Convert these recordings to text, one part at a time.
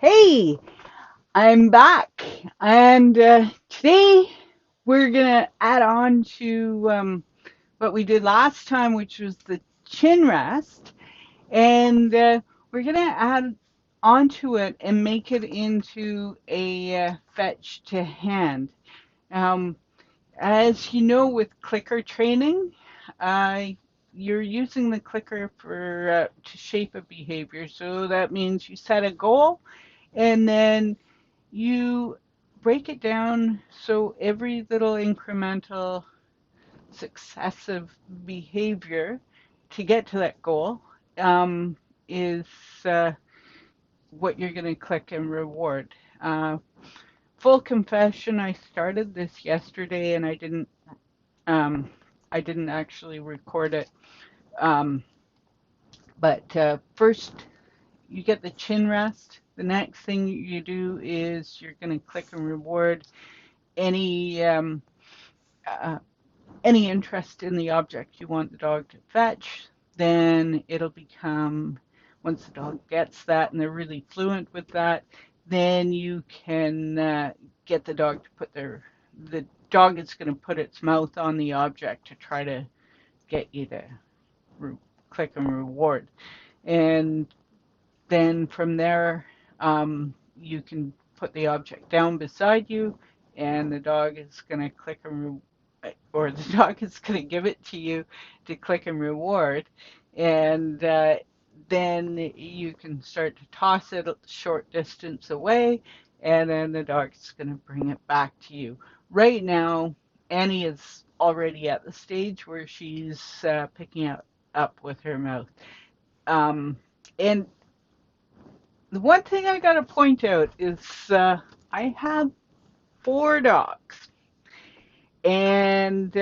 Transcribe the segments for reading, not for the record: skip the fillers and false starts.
Hey, I'm back, and today we're gonna add on to what we did last time, which was the chin rest, and we're gonna add onto it and make it into a fetch to hand. Um, as you know, with clicker training, uh, you're using the clicker for to shape a behavior. So that means you set a goal, and then you break it down so every little incremental successive behavior to get to that goal is what you're going to click and reward. Uh, Full confession, I started this yesterday and um, I didn't actually record it. Um, but first, you get the chin rest. The next thing you do is you're going to click and reward any uh, any interest in the object you want the dog to fetch. Then it'll become, once the dog gets that and they're really fluent with that, then you can get the dog to the dog is going to put its mouth on the object to try to get you to re- click and reward. And then from there, you can put the object down beside you, and the dog is going to click and or the dog is going to give it to you to click and reward, and then you can start to toss it a short distance away, and then the dog's going to bring it back to you. Right now, Annie is already at the stage where she's picking it up with her mouth. Um, and the one thing I got to point out is I have four dogs, and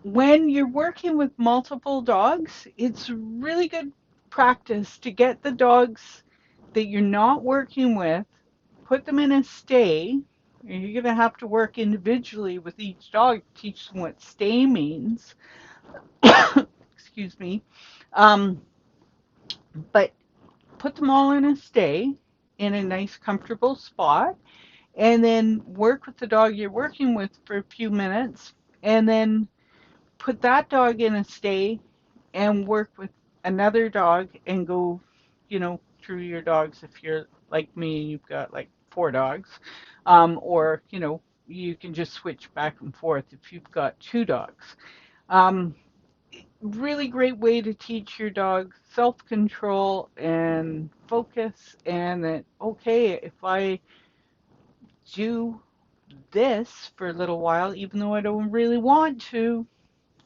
when you're working with multiple dogs, it's really good practice to get the dogs that you're not working with, put them in a stay. You're going to have to work individually with each dog, teach them what stay means. Excuse me. Um, but put them all in a stay in a nice, comfortable spot, and then work with the dog you're working with for a few minutes, and then put that dog in a stay and work with another dog and go, through your dogs if you're like me and you've got like four dogs. Or, you can just switch back and forth if you've got two dogs. Um, Really great way to teach your dog self-control and focus, and that, okay, if I do this for a little while, even though I don't really want to,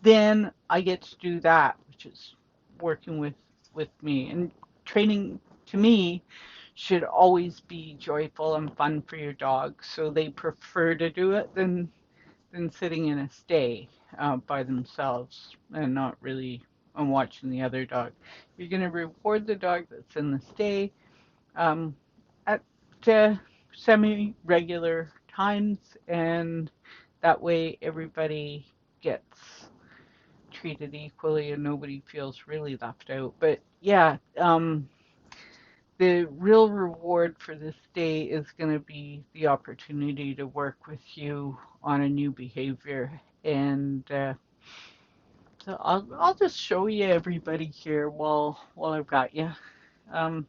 then I get to do that, which is working with me. And training, to me, should always be joyful and fun for your dog, so they prefer to do it than sitting in a stay by themselves and not really and watching the other dog. You're going to reward the dog that's in the stay um, at semi-regular times, and that way everybody gets treated equally and nobody feels really left out. But yeah, the real reward for this day is going to be the opportunity to work with you on a new behavior. And so I'll just show you everybody here while I've got you. Um,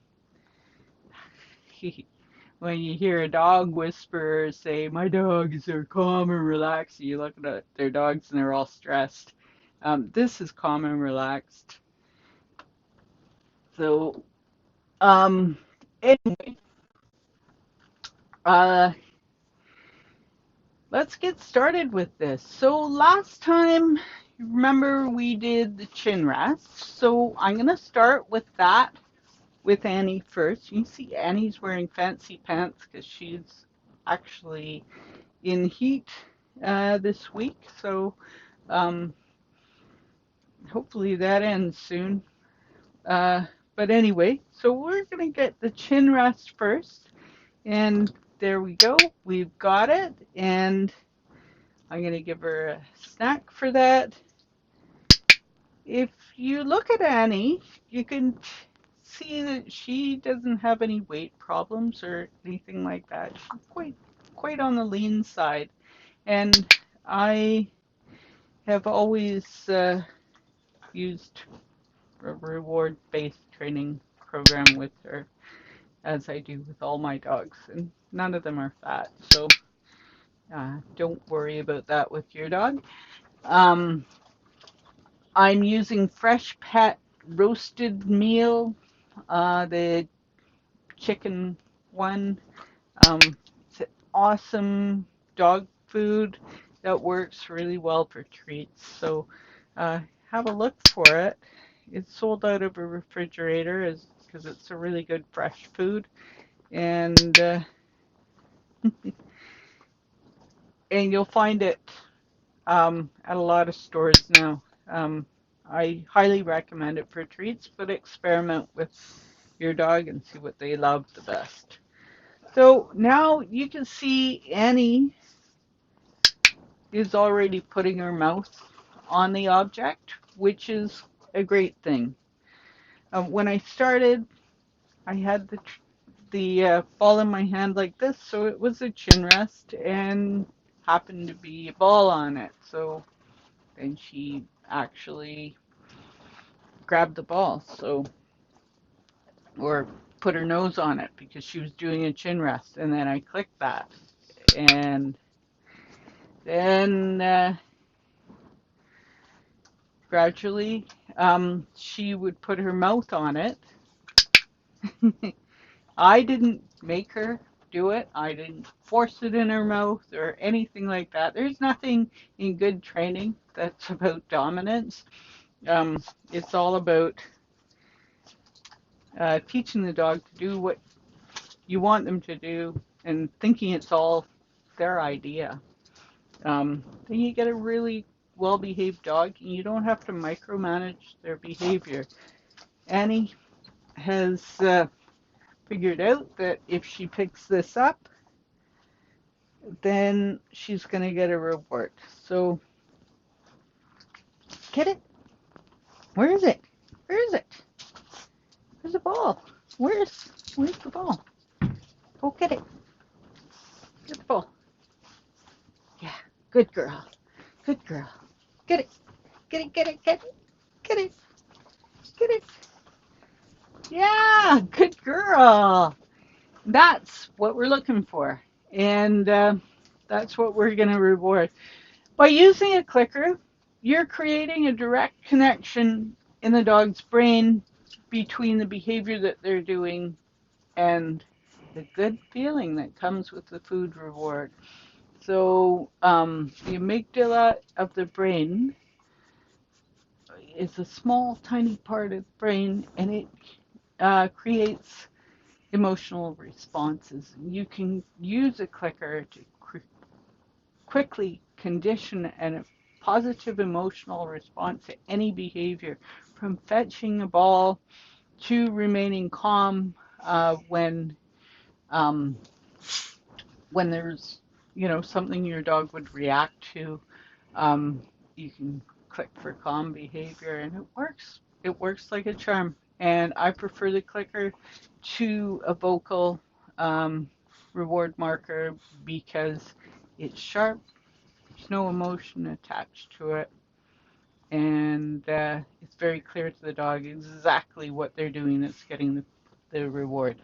when you hear a dog whisperer say, "My dogs are calm and relaxed," you look at their dogs and they're all stressed. This is calm and relaxed. So, um, anyway, uh, let's get started with this. So last time, remember we did the chin rest. So I'm going to start with that with Annie first. You see Annie's wearing fancy pants because she's actually in heat this week. So um, hopefully that ends soon. Uh, but anyway, so we're going to get the chin rest first. And there we go. We've got it. And I'm going to give her a snack for that. If you look at Annie, you can see that she doesn't have any weight problems or anything like that. She's quite on the lean side. And I have always used a reward-based training program with her, as I do with all my dogs, and none of them are fat, so don't worry about that with your dog. Um, I'm using Fresh Pet roasted meal, the chicken one. It's awesome dog food that works really well for treats. So have a look for it. It's sold out of a refrigerator because it's a really good fresh food, and and you'll find it at a lot of stores now. I highly recommend it for treats, but experiment with your dog and see what they love the best. So now you can see Annie is already putting her mouth on the object, which is a great thing. When I started, I had the ball in my hand like this, so it was a chin rest and happened to be a ball on it. So then she actually grabbed the ball, or put her nose on it because she was doing a chin rest, and then I clicked that, and then gradually she would put her mouth on it. I didn't make her do it. I didn't force it in her mouth or anything like that. There's nothing in good training that's about dominance. It's all about teaching the dog to do what you want them to do and thinking it's all their idea. Then you get a really well-behaved dog, and you don't have to micromanage their behavior. Annie has figured out that if she picks this up, then she's going to get a reward. So, get it? Where is it? Where is it? Where's the ball? Where's the ball? Go get it. Get the ball. Yeah, good girl. Good girl. Get it. Get it, get it, get it. Get it. Get it. Yeah, good girl. That's what we're looking for. And that's what we're going to reward. By using a clicker, you're creating a direct connection in the dog's brain between the behavior that they're doing and the good feeling that comes with the food reward. So the amygdala of the brain is a small, tiny part of the brain, and it creates emotional responses. You can use a clicker to quickly condition a positive emotional response to any behavior, from fetching a ball to remaining calm um, when there's something your dog would react to. You can click for calm behavior, and it works. It works like a charm. And I prefer the clicker to a vocal reward marker because it's sharp. There's no emotion attached to it, and it's very clear to the dog exactly what they're doing that's getting the reward.